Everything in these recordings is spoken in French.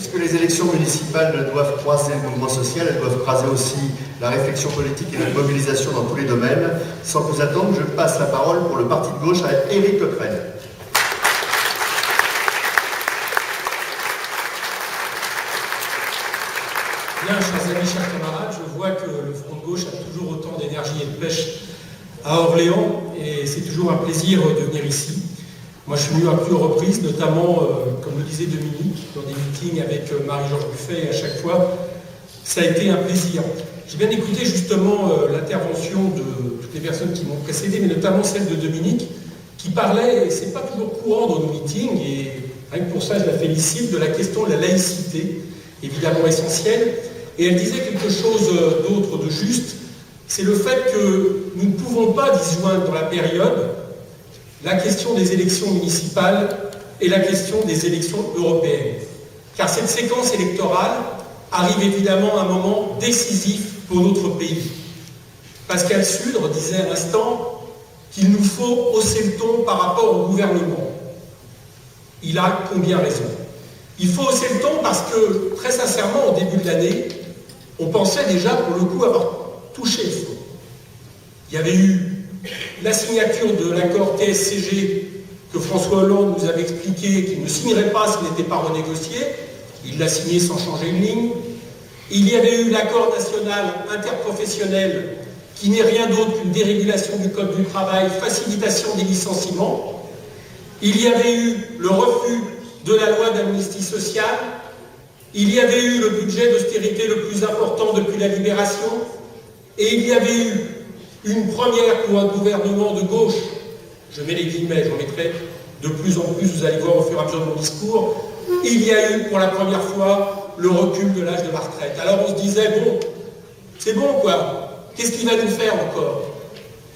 puisque les élections municipales doivent croiser le mouvement social, elles doivent croiser aussi la réflexion politique et la mobilisation dans tous les domaines. Sans plus attendre, je passe la parole pour le parti de gauche à Éric Coquerel. Bien, chers amis, chers camarades, je vois que le Front de gauche a toujours autant d'énergie et de pêche à Orléans, et c'est toujours un plaisir de venir ici. Moi, je suis venu à plusieurs reprises, notamment, comme le disait Dominique, dans des meetings avec Marie-Georges Buffet, et à chaque fois, ça a été un plaisir. J'ai bien écouté justement l'intervention de toutes les personnes qui m'ont précédé, mais notamment celle de Dominique, qui parlait, et c'est pas toujours courant dans nos meetings, et rien que pour ça, je la félicite, de la question de la laïcité, évidemment essentielle. Et elle disait quelque chose d'autre, de juste, c'est le fait que nous ne pouvons pas disjoindre dans la période la question des élections municipales et la question des élections européennes. Car cette séquence électorale arrive évidemment à un moment décisif pour notre pays. Pascal Sudre disait à l'instant qu'il nous faut hausser le ton par rapport au gouvernement. Il a combien raison? Il faut hausser le ton parce que, très sincèrement, au début de l'année, on pensait déjà, pour le coup, avoir touché le fond. Il y avait eu la signature de l'accord TSCG que François Hollande nous avait expliqué qu'il ne signerait pas s'il n'était pas renégocié. Il l'a signé sans changer une ligne. Il y avait eu l'accord national interprofessionnel qui n'est rien d'autre qu'une dérégulation du code du travail, facilitation des licenciements. Il y avait eu le refus de la loi d'amnistie sociale. Il y avait eu le budget d'austérité le plus important depuis la Libération. Et il y avait eu une première pour un gouvernement de gauche, je mets les guillemets, j'en mettrai de plus en plus, vous allez voir au fur et à mesure de mon discours, il y a eu pour la première fois le recul de l'âge de la retraite. Alors on se disait, bon, c'est bon quoi, qu'est-ce qu'il va nous faire encore?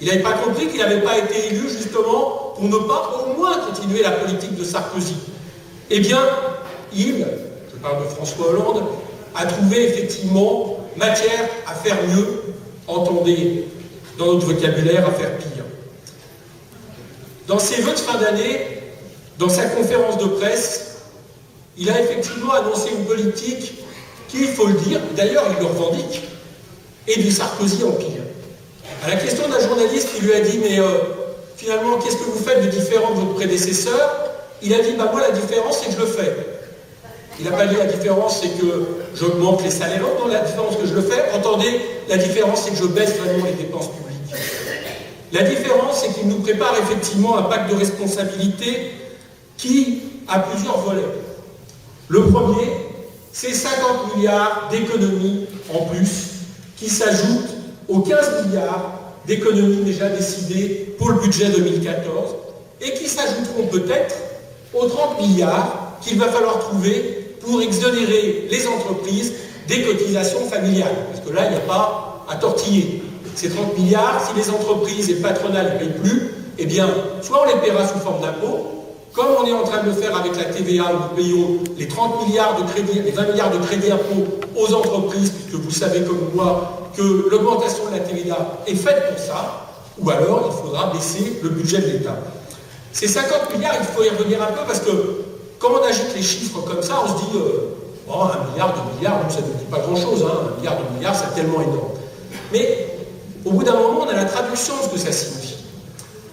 Il n'avait pas compris qu'il n'avait pas été élu justement pour ne pas au moins continuer la politique de Sarkozy. Eh bien, je parle de François Hollande, a trouvé effectivement matière à faire mieux, entendez, dans notre vocabulaire, à faire pire. Dans ses vœux de fin d'année, dans sa conférence de presse, il a effectivement annoncé une politique qui, il faut le dire, d'ailleurs il le revendique, est du Sarkozy Empire. À la question d'un journaliste qui lui a dit « Mais finalement, qu'est-ce que vous faites de différent de votre prédécesseur ?» Il a dit « Bah moi, la différence, c'est que je le fais. » Il n'a pas dit la différence, c'est que j'augmente les salaires. Non, la différence que je le fais, entendez, la différence, c'est que je baisse vraiment les dépenses publiques. La différence, c'est qu'il nous prépare effectivement un pacte de responsabilité qui a plusieurs volets. Le premier, c'est 50 milliards d'économies en plus qui s'ajoutent aux 15 milliards d'économies déjà décidées pour le budget 2014 et qui s'ajouteront peut-être aux 30 milliards qu'il va falloir trouver pour exonérer les entreprises des cotisations familiales. Parce que là, il n'y a pas à tortiller. Ces 30 milliards, si les entreprises et le patronat ne les payent plus, eh bien, soit on les paiera sous forme d'impôts, comme on est en train de le faire avec la TVA, où nous payons les 30 milliards de crédit, les 20 milliards de crédit impôts aux entreprises, puisque vous savez comme moi que l'augmentation de la TVA est faite pour ça, ou alors il faudra baisser le budget de l'État. Ces 50 milliards, il faut y revenir un peu, parce que quand on agite les chiffres comme ça, on se dit, bon, 1 milliard, 2 milliards, ça ne nous dit pas grand-chose, hein, 1 milliard, 2 milliards, c'est tellement énorme. Mais au bout d'un moment, on a la traduction de ce que ça signifie.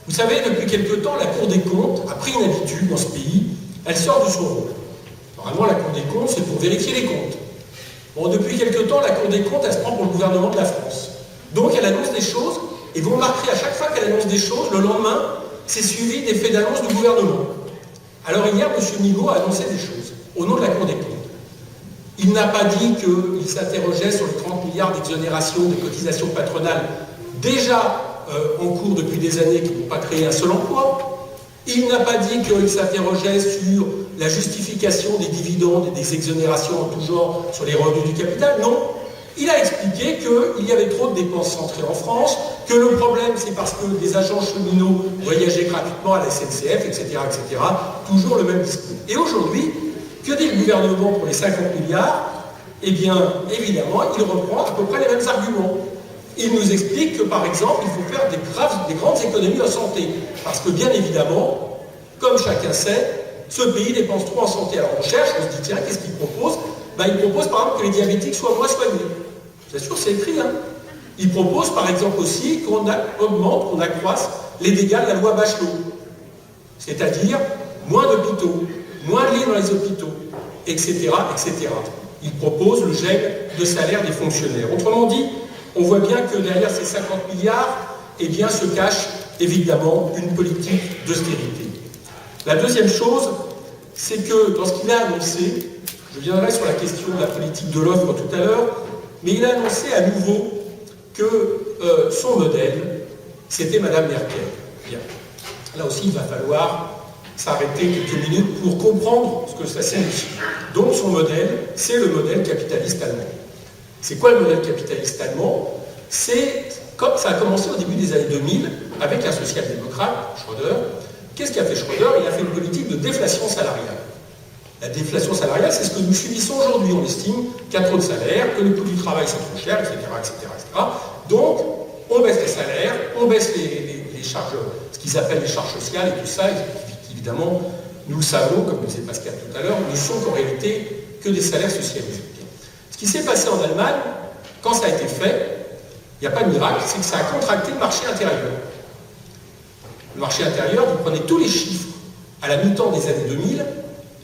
Vous savez, depuis quelque temps, la Cour des comptes a pris une habitude dans ce pays, elle sort de son rôle. Normalement, la Cour des comptes, c'est pour vérifier les comptes. Bon, depuis quelque temps, la Cour des comptes, elle se prend pour le gouvernement de la France. Donc, elle annonce des choses, et vous remarquerez à chaque fois qu'elle annonce des choses, le lendemain, c'est suivi des faits d'annonce du gouvernement. Alors, hier, M. Migaud a annoncé des choses, au nom de la Cour des comptes. Il n'a pas dit qu'il s'interrogeait sur les 30 milliards d'exonération des cotisations patronales déjà en cours depuis des années qui n'ont pas créé un seul emploi. Il n'a pas dit qu'il s'interrogeait sur la justification des dividendes et des exonérations en tout genre sur les revenus du capital. Non, il a expliqué qu'il y avait trop de dépenses centrées en France, que le problème c'est parce que des agents cheminots voyageaient gratuitement à la SNCF, etc., etc. Toujours le même discours. Et aujourd'hui, que dit le gouvernement pour les 50 milliards? Eh bien, évidemment, il reprend à peu près les mêmes arguments. Il nous explique que, par exemple, il faut faire des grandes économies en santé. Parce que, bien évidemment, comme chacun sait, ce pays dépense trop en santé. Alors on cherche, on se dit, tiens, qu'est-ce qu'il propose? il propose par exemple que les diabétiques soient moins soignés. Bien sûr, c'est écrit. Hein. Il propose par exemple aussi qu'on augmente, qu'on accroisse les dégâts de la loi Bachelot. C'est-à-dire moins d'hôpitaux, moins de lits dans les hôpitaux, etc., etc. Il propose le gel de salaire des fonctionnaires. Autrement dit, on voit bien que derrière ces 50 milliards, eh bien, se cache évidemment une politique d'austérité. La deuxième chose, c'est que dans ce qu'il a annoncé, je viendrai sur la question de la politique de l'offre tout à l'heure, mais il a annoncé à nouveau que son modèle, c'était Madame Merkel. Bien. Là aussi, il va falloir s'arrêter quelques minutes pour comprendre ce que ça signifie. Donc son modèle, c'est le modèle capitaliste allemand. C'est quoi le modèle capitaliste allemand? C'est comme ça a commencé au début des années 2000 avec un social-démocrate, Schröder. Qu'est-ce qu'a fait Schröder? Il a fait une politique de déflation salariale. La déflation salariale, c'est ce que nous subissons aujourd'hui. On estime qu'il y a trop de salaires, que le coût du travail c'est trop cher, etc., etc., etc. Donc, on baisse les salaires, on baisse les charges, ce qu'ils appellent les charges sociales et tout ça, et évidemment, nous le savons, comme le disait Pascal tout à l'heure, ne sont en réalité que des salaires socialisés. Ce qui s'est passé en Allemagne, quand ça a été fait, il n'y a pas de miracle, c'est que ça a contracté le marché intérieur. Le marché intérieur, vous prenez tous les chiffres à la mi-temps des années 2000,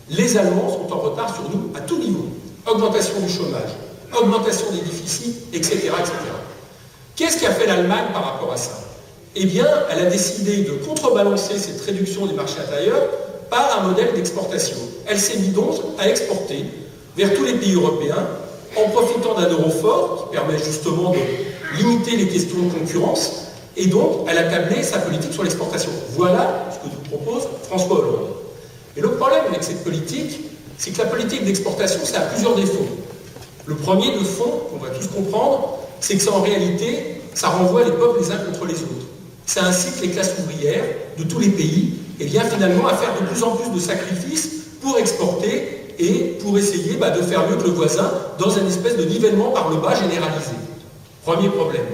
les Allemands sont en retard sur nous à tout niveau. Augmentation du chômage, augmentation des déficits, etc., etc. Qu'est-ce qu'a fait l'Allemagne par rapport à ça? Eh bien, elle a décidé de contrebalancer cette réduction des marchés intérieurs par un modèle d'exportation. Elle s'est mis donc à exporter vers tous les pays européens en profitant d'un euro fort qui permet justement de limiter les questions de concurrence, et donc elle a tablé sa politique sur l'exportation. Voilà ce que nous propose François Hollande. Et le problème avec cette politique, c'est que la politique d'exportation, ça a plusieurs défauts. Le premier de fond, qu'on va tous comprendre, c'est que ça, en réalité, ça renvoie les peuples les uns contre les autres. Ça incite les classes ouvrières de tous les pays, et bien finalement à faire de plus en plus de sacrifices pour exporter et pour essayer de faire mieux que le voisin dans une espèce de nivellement par le bas généralisé. Premier problème.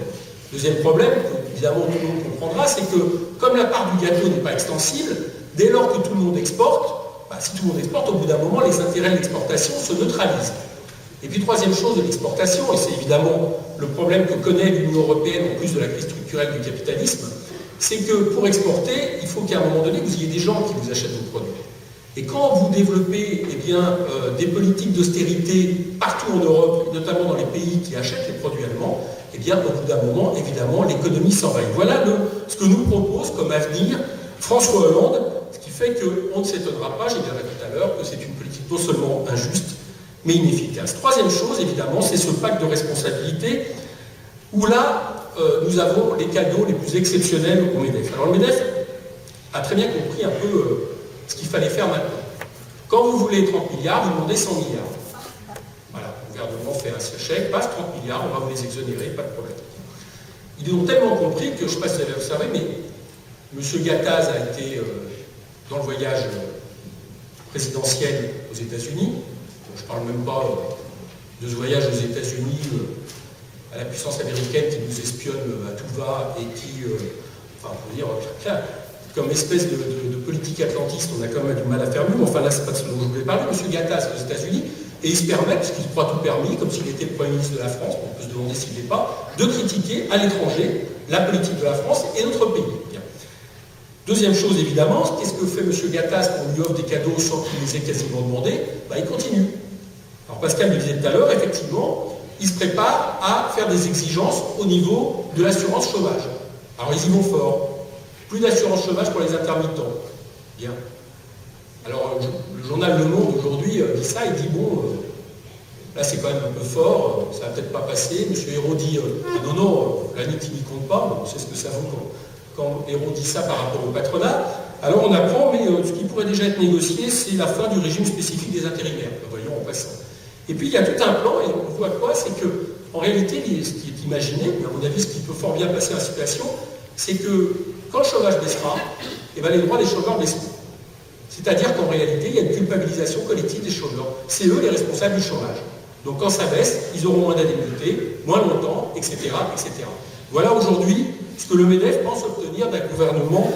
Deuxième problème, évidemment tout le monde comprendra, c'est que comme la part du gâteau n'est pas extensible, dès lors que tout le monde exporte, si tout le monde exporte, au bout d'un moment, les intérêts de l'exportation se neutralisent. Et puis troisième chose de l'exportation, et c'est évidemment le problème que connaît l'Union européenne en plus de la crise structurelle du capitalisme, c'est que pour exporter, il faut qu'à un moment donné, vous ayez des gens qui vous achètent vos produits. Et quand vous développez des politiques d'austérité partout en Europe, notamment dans les pays qui achètent les produits allemands, au bout d'un moment, évidemment, l'économie s'envahit. Voilà ce que nous propose comme avenir François Hollande, ce qui fait qu'on ne s'étonnera pas, j'ai dit tout à l'heure, que c'est une politique non seulement injuste, mais inefficace. Troisième chose, évidemment, c'est ce pacte de responsabilité, où là, nous avons les cadeaux les plus exceptionnels au MEDEF. Alors le MEDEF a très bien compris un peu ce qu'il fallait faire maintenant. Quand vous voulez 30 milliards, vous demandez 100 milliards. Voilà, le gouvernement fait un chèque, passe 30 milliards, on va vous les exonérer, pas de problème. Ils ont tellement compris que, je ne sais pas si vous avez observé, mais M. Gattaz a été dans le voyage présidentiel aux États-Unis. Je ne parle même pas de ce voyage aux États-Unis à la puissance américaine qui nous espionne à tout va et qui, pour dire, comme espèce de politique atlantiste, on a quand même du mal à faire mieux. Enfin là, c'est pas de ce dont je voulais parler. M. Gattaz aux États-Unis, et il se permet, parce qu'il se croit tout permis, comme s'il était le Premier ministre de la France, on peut se demander s'il n'est pas, de critiquer à l'étranger la politique de la France et notre pays. Bien. Deuxième chose, évidemment, qu'est-ce que fait M. Gattaz quand on lui offre des cadeaux sans qu'il les ait quasiment demandé? Il continue. Alors Pascal le disait tout à l'heure, effectivement, il se prépare à faire des exigences au niveau de l'assurance chômage. Alors ils y vont fort. Plus d'assurance chômage pour les intermittents. Bien. Alors le journal Le Monde aujourd'hui dit ça, il dit bon, là c'est quand même un peu fort, ça va peut-être pas passer. M. Hérault dit non, l'année qui n'y compte pas, on sait ce que ça vaut quand Hérault dit ça par rapport au patronat. Alors on apprend, mais ce qui pourrait déjà être négocié, c'est la fin du régime spécifique des intérimaires. Voyons en passant. Et puis il y a tout un plan, et on voit quoi? C'est que, en réalité, ce qui est imaginé, mais à mon avis, ce qui peut fort bien passer dans la situation, c'est que quand le chômage baissera, les droits des chômeurs baisseront. C'est-à-dire qu'en réalité, il y a une culpabilisation collective des chômeurs. C'est eux les responsables du chômage. Donc quand ça baisse, ils auront moins d'indemnités, moins longtemps, etc., etc. Voilà aujourd'hui ce que le MEDEF pense obtenir d'un gouvernement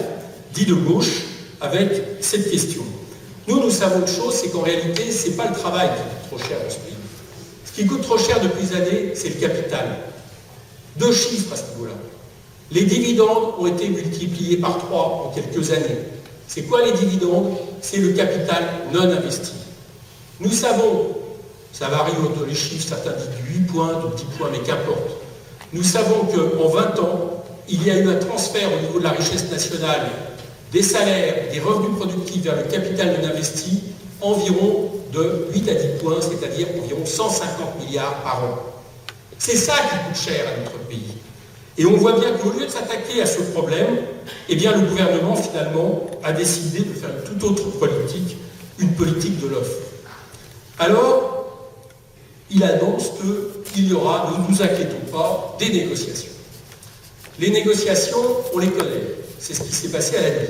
dit de gauche avec cette question. Nous savons une chose, c'est qu'en réalité, ce n'est pas le travail qui est trop cher dans ce pays. Ce qui coûte trop cher depuis des années, c'est le capital. 2 chiffres à ce niveau-là. Les dividendes ont été multipliés par 3 en quelques années. C'est quoi les dividendes? C'est le capital non investi. Nous savons, ça varie autour des chiffres, certains disent 8 points, de 10 points, mais qu'importe. Nous savons qu'en 20 ans, il y a eu un transfert au niveau de la richesse nationale des salaires, des revenus productifs vers le capital non investi, environ de 8 à 10 points, c'est-à-dire environ 150 milliards par an. C'est ça qui coûte cher à notre pays. Et on voit bien qu'au lieu de s'attaquer à ce problème, eh bien le gouvernement finalement a décidé de faire une toute autre politique, une politique de l'offre. Alors, il annonce qu'il y aura, ne nous inquiétons pas, des négociations. Les négociations, on les connaît. C'est ce qui s'est passé à la nuit.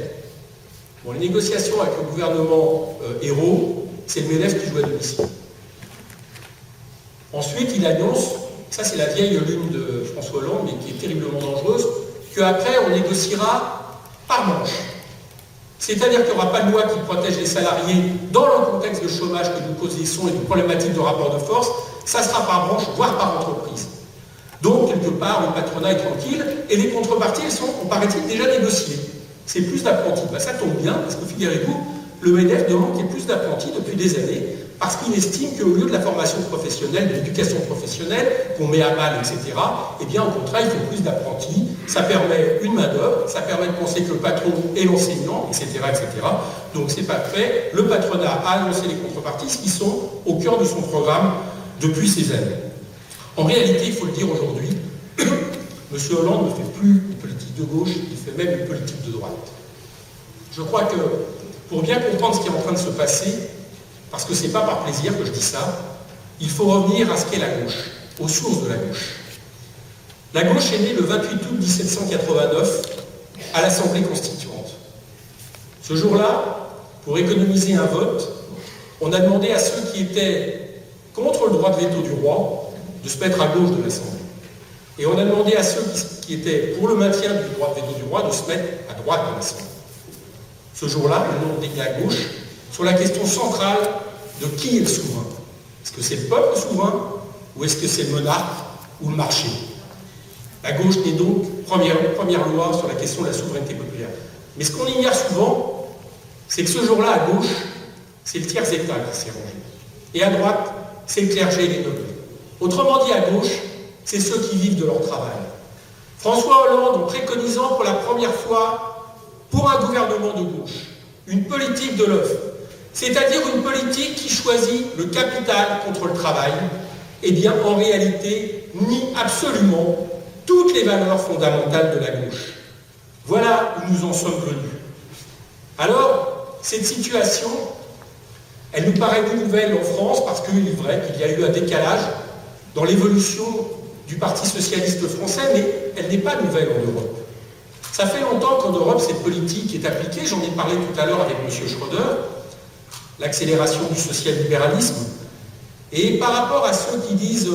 Bon, les négociations avec le gouvernement Ayrault, c'est le MEDEF qui joue à domicile. Ensuite, il annonce, ça c'est la vieille lune de François Hollande, mais qui est terriblement dangereuse, qu'après on négociera par manche. C'est-à-dire qu'il n'y aura pas de loi qui protège les salariés dans le contexte de chômage que nous connaissons et de problématiques de rapport de force, ça sera par branche, voire par entreprise. Donc, quelque part, le patronat est tranquille et les contreparties, elles sont, on paraît-il, déjà négociées. C'est plus d'apprentis. Ben, ça tombe bien, parce que figurez-vous, le MEDEF demande qu'il y ait plus d'apprentis depuis des années, parce qu'il estime qu'au lieu de la formation professionnelle, de l'éducation professionnelle, qu'on met à mal, etc., eh bien, au contraire, il faut plus d'apprentis. Ça permet une main-d'œuvre, ça permet de penser que le patron est l'enseignant, etc., etc. Donc, c'est pas fait. Le patronat a annoncé les contreparties qui sont au cœur de son programme depuis ces années. En réalité, il faut le dire aujourd'hui, M. Hollande ne fait plus une politique de gauche, il fait même une politique de droite. Je crois que, pour bien comprendre ce qui est en train de se passer, parce que ce n'est pas par plaisir que je dis ça, il faut revenir à ce qu'est la gauche, aux sources de la gauche. La gauche est née le 28 août 1789 à l'Assemblée constituante. Ce jour-là, pour économiser un vote, on a demandé à ceux qui étaient contre le droit de veto du roi de se mettre à gauche de l'Assemblée. Et on a demandé à ceux qui étaient pour le maintien du droit de veto du roi de se mettre à droite de l'Assemblée. Ce jour-là, on a demandé à gauche sur la question centrale de qui est le souverain. Est-ce que c'est le peuple souverain ou est-ce que c'est le monarque ou le marché? La gauche n'est donc première loi sur la question de la souveraineté populaire. Mais ce qu'on ignore souvent, c'est que ce jour-là, à gauche, c'est le tiers-état qui s'est rangé. Et à droite, c'est le clergé et les nobles. Autrement dit, à gauche, c'est ceux qui vivent de leur travail. François Hollande, en préconisant pour la première fois, pour un gouvernement de gauche, une politique de l'offre, c'est-à-dire une politique qui choisit le capital contre le travail, eh bien, en réalité, nie absolument toutes les valeurs fondamentales de la gauche. Voilà où nous en sommes venus. Alors, cette situation, elle nous paraît nouvelle en France parce qu'il est vrai qu'il y a eu un décalage dans l'évolution du Parti socialiste français, mais elle n'est pas nouvelle en Europe. Ça fait longtemps qu'en Europe, cette politique est appliquée. J'en ai parlé tout à l'heure avec M. Schröder, l'accélération du social-libéralisme. Et par rapport à ceux qui disent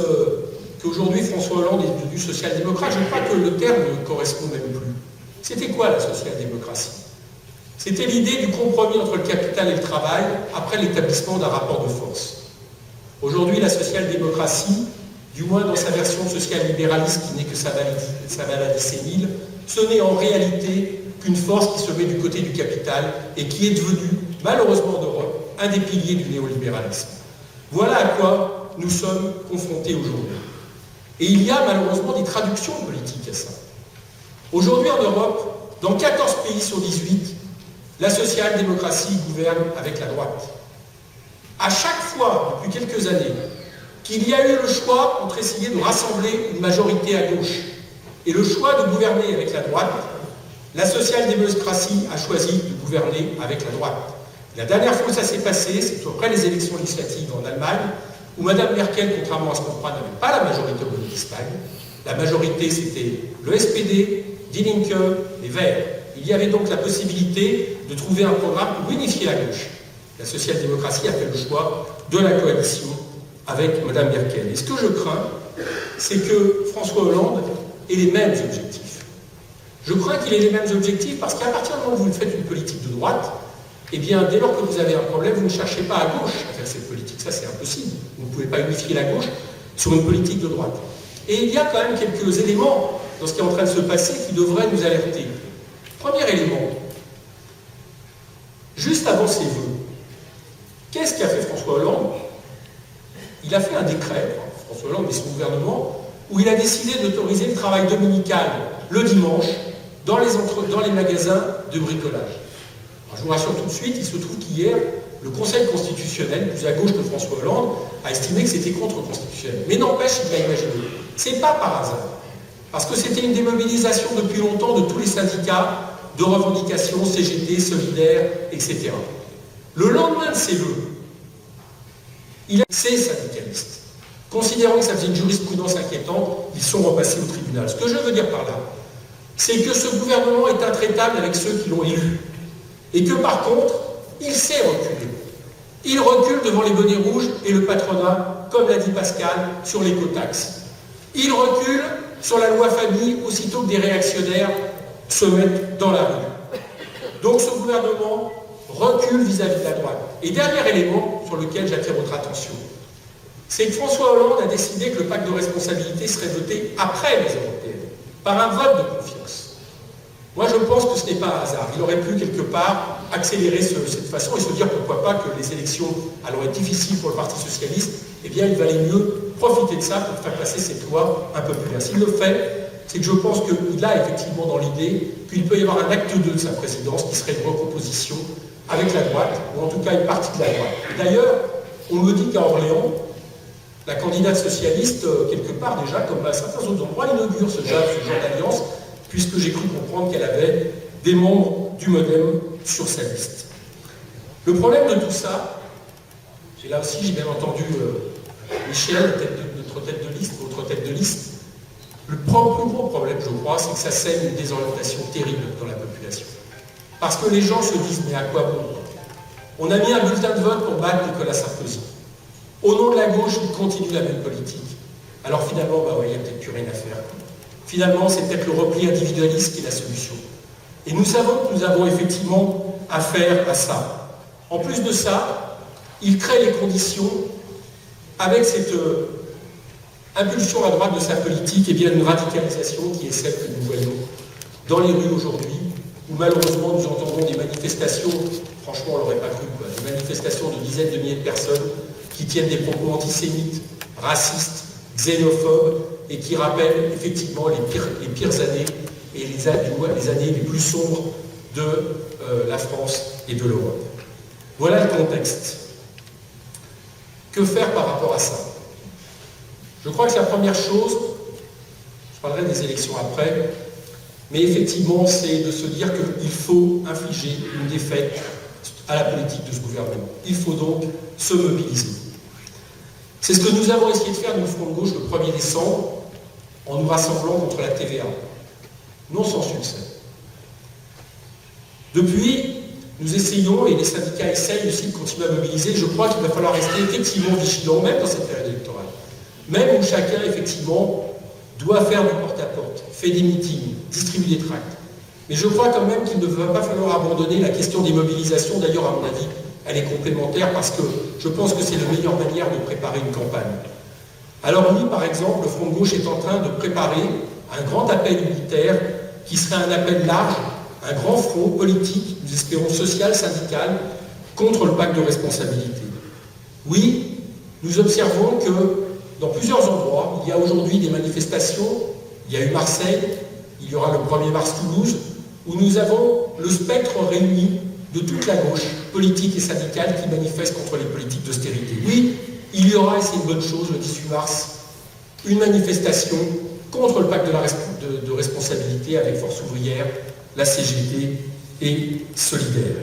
qu'aujourd'hui François Hollande est devenu social-démocrate, je crois que le terme ne correspond même plus. C'était quoi la social-démocratie? C'était l'idée du compromis entre le capital et le travail après l'établissement d'un rapport de force. Aujourd'hui, la social-démocratie, du moins dans sa version social-libéraliste qui n'est que sa maladie sénile, ce n'est en réalité qu'une force qui se met du côté du capital et qui est devenue, malheureusement en Europe, un des piliers du néolibéralisme. Voilà à quoi nous sommes confrontés aujourd'hui. Et il y a malheureusement des traductions politiques à ça. Aujourd'hui en Europe, dans 14 pays sur 18, la social-démocratie gouverne avec la droite. À chaque fois, depuis quelques années, qu'il y a eu le choix entre essayer de rassembler une majorité à gauche et le choix de gouverner avec la droite, la social-démocratie a choisi de gouverner avec la droite. La dernière fois où ça s'est passé, c'est après les élections législatives en Allemagne, où Mme Merkel, contrairement à ce qu'on croit, n'avait pas la majorité au Bundestag. La majorité, c'était le SPD, Die Linke, les Verts. Il y avait donc la possibilité de trouver un programme pour unifier la gauche. La social-démocratie a fait le choix de la coalition avec Mme Merkel. Et ce que je crains, c'est que François Hollande ait les mêmes objectifs. Je crains qu'il ait les mêmes objectifs parce qu'à partir du moment où vous faites une politique de droite, eh bien, dès lors que vous avez un problème, vous ne cherchez pas à gauche à faire cette politique. Ça, c'est impossible. Vous ne pouvez pas unifier la gauche sur une politique de droite. Et il y a quand même quelques éléments dans ce qui est en train de se passer qui devraient nous alerter. Premier élément, juste avant ses vœux, qu'est-ce qu'a fait François Hollande? Il a fait un décret, François Hollande et son gouvernement, où il a décidé d'autoriser le travail dominical le dimanche dans les magasins de bricolage. Alors, je vous rassure tout de suite, il se trouve qu'hier, le Conseil constitutionnel, plus à gauche de François Hollande, a estimé que c'était contre-constitutionnel. Mais n'empêche, il l'a imaginé. C'est pas par hasard. Parce que c'était une démobilisation depuis longtemps de tous les syndicats de revendication, CGT, Solidaire, etc. Le lendemain de ses vœux, ces syndicalistes, considérant que ça faisait une jurisprudence inquiétante, ils sont repassés au tribunal. Ce que je veux dire par là, c'est que ce gouvernement est intraitable avec ceux qui l'ont élu. Et que par contre, il sait reculer. Il recule devant les bonnets rouges et le patronat, comme l'a dit Pascal, sur l'écotaxe. Il recule sur la loi famille aussitôt que des réactionnaires se mettent dans la rue. Donc ce gouvernement recule vis-à-vis de la droite. Et dernier élément sur lequel j'attire votre attention, c'est que François Hollande a décidé que le pacte de responsabilité serait voté après les européennes, par un vote de confiance. Moi, je pense que ce n'est pas un hasard. Il aurait pu, quelque part, accélérer cette façon et se dire, pourquoi pas, que les élections allant être difficiles pour le Parti socialiste, eh bien, il valait mieux profiter de ça pour faire passer cette loi un peu plus vite. S'il le fait, c'est que je pense qu'il a effectivement dans l'idée qu'il peut y avoir un acte 2 de sa présidence qui serait une recomposition avec la droite, ou en tout cas une partie de la droite. D'ailleurs, on me dit qu'à Orléans, la candidate socialiste, quelque part déjà, comme à certains autres endroits, inaugure ce genre d'alliance, puisque j'ai cru comprendre qu'elle avait des membres du MoDem sur sa liste. Le problème de tout ça, et là aussi j'ai bien entendu Michel, notre tête de liste, votre tête de liste, le plus gros problème, je crois, c'est que ça sème une désorientation terrible dans la population. Parce que les gens se disent, mais à quoi bon? On a mis un bulletin de vote pour battre Nicolas Sarkozy. Au nom de la gauche, il continue la même politique. Alors finalement, il n'y a peut-être plus rien à faire. Finalement, c'est peut-être le repli individualiste qui est la solution. Et nous savons que nous avons effectivement affaire à ça. En plus de ça, il crée les conditions, avec cette impulsion à droite de sa politique, et bien une radicalisation qui est celle que nous voyons dans les rues aujourd'hui, où malheureusement nous entendons des manifestations, franchement on ne l'aurait pas cru, des manifestations de dizaines de milliers de personnes qui tiennent des propos antisémites, racistes, xénophobes, et qui rappellent effectivement les pires années et les années les plus sombres de la France et de l'Europe. Voilà le contexte. Que faire par rapport à ça? Je crois que la première chose, je parlerai des élections après, mais effectivement c'est de se dire qu'il faut infliger une défaite à la politique de ce gouvernement. Il faut donc se mobiliser. C'est ce que nous avons essayé de faire, nous, Front de Gauche, le 1er décembre, en nous rassemblant contre la TVA. Non sans succès. Depuis, nous essayons, et les syndicats essayent aussi de continuer à mobiliser. Je crois qu'il va falloir rester effectivement vigilant, même dans cette période électorale. Même où chacun, effectivement, doit faire du porte-à-porte, fait des meetings, distribue des tracts. Mais je crois quand même qu'il ne va pas falloir abandonner la question des mobilisations. D'ailleurs, à mon avis, elle est complémentaire parce que je pense que c'est la meilleure manière de préparer une campagne. Alors oui, par exemple, le Front de Gauche est en train de préparer un grand appel unitaire qui serait un appel large, un grand front politique, nous espérons social, syndical, contre le pacte de responsabilité. Oui, nous observons que dans plusieurs endroits, il y a aujourd'hui des manifestations, il y a eu Marseille, il y aura le 1er mars Toulouse, où nous avons le spectre réuni de toute la gauche politique et syndicale qui manifeste contre les politiques d'austérité. Oui, il y aura, et c'est une bonne chose, le 18 mars, une manifestation contre le pacte de responsabilité avec Force ouvrière, la CGT et Solidaire.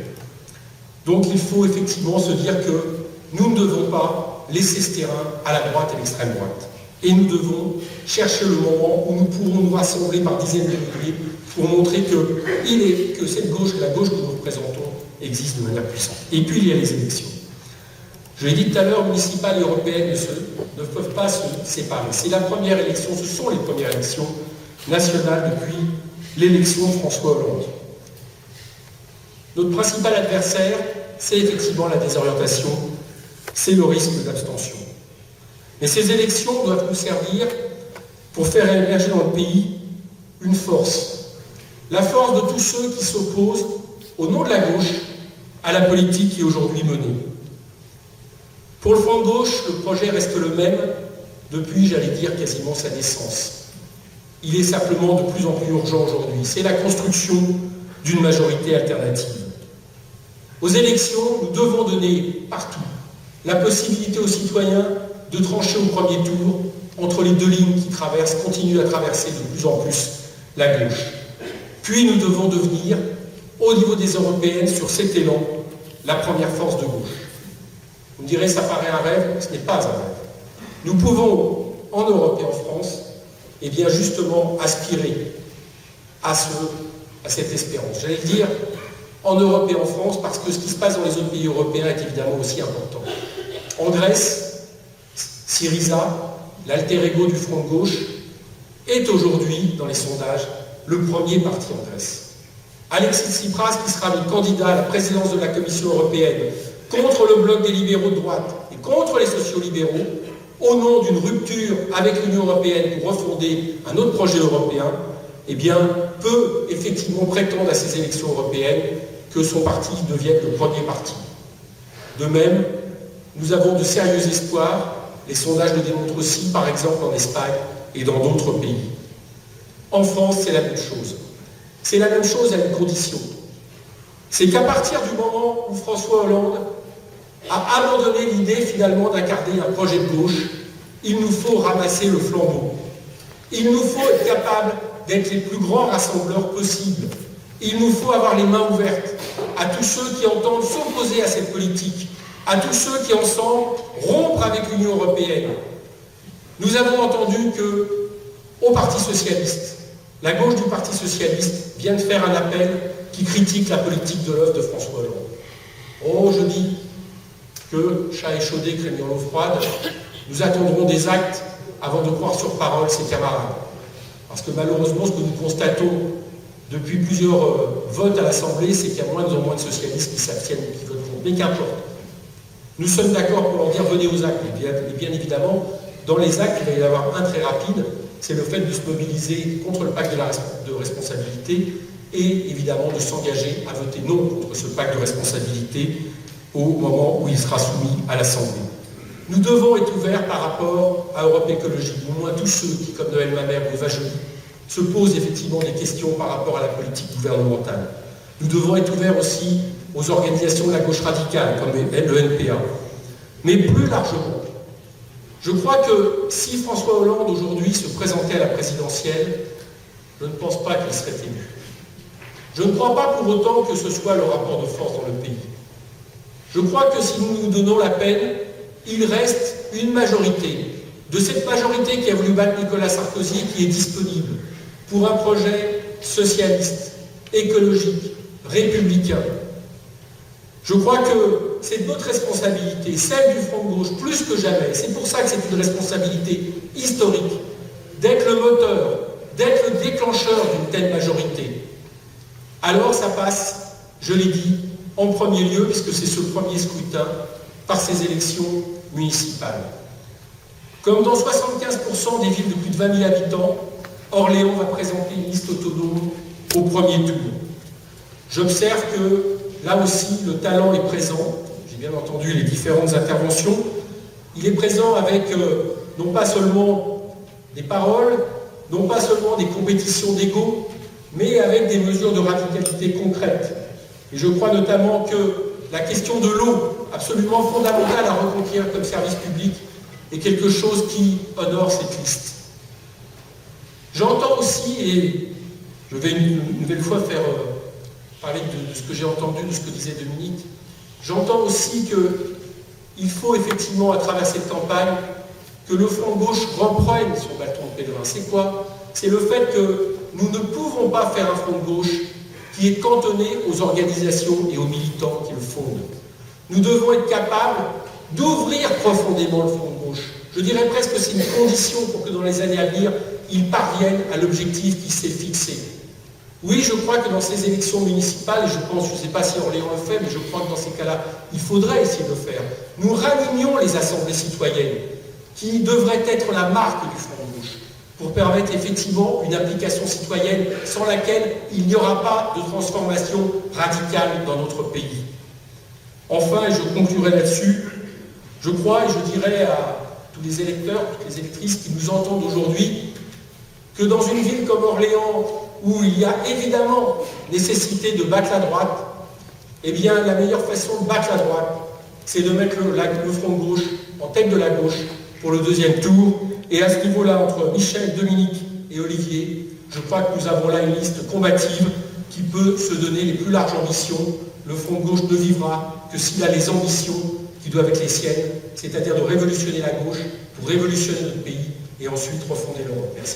Donc il faut effectivement se dire que nous ne devons pas laisser ce terrain à la droite et l'extrême droite. Et nous devons chercher le moment où nous pourrons nous rassembler par dizaines de milliers pour montrer que cette gauche, la gauche que nous représentons, existe de manière puissante. Et puis il y a les élections. Je l'ai dit tout à l'heure, municipales et européennes ne peuvent pas se séparer. C'est la première élection, ce sont les premières élections nationales depuis l'élection de François Hollande. Notre principal adversaire, c'est effectivement la désorientation, c'est le risque d'abstention. Mais ces élections doivent nous servir pour faire émerger dans le pays une force. La force de tous ceux qui s'opposent, au nom de la gauche, à la politique qui est aujourd'hui menée. Pour le Front de gauche, le projet reste le même depuis, j'allais dire, quasiment sa naissance. Il est simplement de plus en plus urgent aujourd'hui. C'est la construction d'une majorité alternative. Aux élections, nous devons donner partout la possibilité aux citoyens de trancher au premier tour entre les deux lignes qui continuent à traverser de plus en plus la gauche. Puis nous devons devenir, au niveau des européennes, sur cet élan, la première force de gauche. Vous me direz, ça paraît un rêve, ce n'est pas un rêve. Nous pouvons, en Europe et en France, eh bien justement aspirer à cette espérance. J'allais dire en Europe et en France, parce que ce qui se passe dans les autres pays européens est évidemment aussi important. En Grèce, Syriza, l'alter ego du Front de gauche, est aujourd'hui, dans les sondages, le premier parti en Grèce. Alexis Tsipras, qui sera le candidat à la présidence de la Commission européenne contre le bloc des libéraux de droite et contre les sociaux-libéraux, au nom d'une rupture avec l'Union européenne pour refonder un autre projet européen, eh bien, peut effectivement prétendre à ces élections européennes que son parti devienne le premier parti. De même, nous avons de sérieux espoirs, les sondages le démontrent aussi, par exemple en Espagne et dans d'autres pays. En France, c'est la même chose. C'est la même chose à une condition. C'est qu'à partir du moment où François Hollande a abandonné l'idée finalement d'incarner un projet de gauche, il nous faut ramasser le flambeau. Il nous faut être capable d'être les plus grands rassembleurs possibles. Il nous faut avoir les mains ouvertes à tous ceux qui entendent s'opposer à cette politique, à tous ceux qui ensemble rompent avec l'Union européenne. Nous avons entendu que, au Parti socialiste, la gauche du Parti socialiste vient de faire un appel qui critique la politique de l'œuvre de François Hollande. Oh, je dis que, chat échaudé craignant l'eau froide, nous attendrons des actes avant de croire sur parole ses camarades. Parce que malheureusement, ce que nous constatons depuis plusieurs votes à l'Assemblée, c'est qu'il y a moins en moins de socialistes qui s'abstiennent ou qui votent contre. Mais qu'importe. Nous sommes d'accord pour leur dire venez aux actes. Et bien évidemment, dans les actes, il va y en avoir un très rapide, c'est le fait de se mobiliser contre le pacte de responsabilité et évidemment de s'engager à voter non contre ce pacte de responsabilité au moment où il sera soumis à l'Assemblée. Nous devons être ouverts par rapport à Europe Écologie, au moins tous ceux qui, comme Noël Mamère ou Eva Joly, se posent effectivement des questions par rapport à la politique gouvernementale. Nous devons être ouverts aussi aux organisations de la gauche radicale, comme le NPA. Mais plus largement, je crois que si François Hollande aujourd'hui se présentait à la présidentielle, je ne pense pas qu'il serait élu. Je ne crois pas pour autant que ce soit le rapport de force dans le pays. Je crois que si nous nous donnons la peine, il reste une majorité. De cette majorité qui a voulu battre Nicolas Sarkozy, qui est disponible pour un projet socialiste, écologique, républicain. Je crois que c'est notre responsabilité, celle du Front de gauche, plus que jamais. C'est pour ça que c'est une responsabilité historique, d'être le moteur, d'être le déclencheur d'une telle majorité. Alors ça passe, je l'ai dit, en premier lieu, puisque c'est ce premier scrutin, par ces élections municipales. Comme dans 75% des villes de plus de 20 000 habitants, Orléans va présenter une liste autonome au premier tour. J'observe que, là aussi, le talent est présent. J'ai bien entendu les différentes interventions. Il est présent avec, non pas seulement des paroles, non pas seulement des compétitions d'ego, mais avec des mesures de radicalité concrètes. Et je crois notamment que la question de l'eau, absolument fondamentale à reconquérir comme service public, est quelque chose qui honore cette liste. J'entends aussi, et je vais une nouvelle fois parler de ce que j'ai entendu, de ce que disait Dominique, j'entends aussi qu'il faut effectivement, à travers cette campagne, que le Front de gauche reprenne son bâton de pèlerin. C'est quoi? C'est le fait que nous ne pouvons pas faire un Front de gauche qui est cantonné aux organisations et aux militants qui le fondent. Nous devons être capables d'ouvrir profondément le Front de gauche. Je dirais presque que c'est une condition pour que dans les années à venir, ils parviennent à l'objectif qui s'est fixé. Oui, je crois que dans ces élections municipales, et je pense, je ne sais pas si Orléans le fait, mais je crois que dans ces cas-là, il faudrait essayer de le faire. Nous ranimions les assemblées citoyennes. qui devrait être la marque du Front de gauche, pour permettre effectivement une application citoyenne sans laquelle il n'y aura pas de transformation radicale dans notre pays. Enfin, et je conclurai là-dessus, je crois et je dirais à tous les électeurs, toutes les électrices qui nous entendent aujourd'hui, que dans une ville comme Orléans, où il y a évidemment nécessité de battre la droite, eh bien la meilleure façon de battre la droite, c'est de mettre le Front de gauche en tête de la gauche pour le deuxième tour. Et à ce niveau-là, entre Michel, Dominique et Olivier, je crois que nous avons là une liste combative qui peut se donner les plus larges ambitions. Le Front de gauche ne vivra que s'il a les ambitions qui doivent être les siennes, c'est-à-dire de révolutionner la gauche pour révolutionner notre pays et ensuite refonder l'Europe. Merci.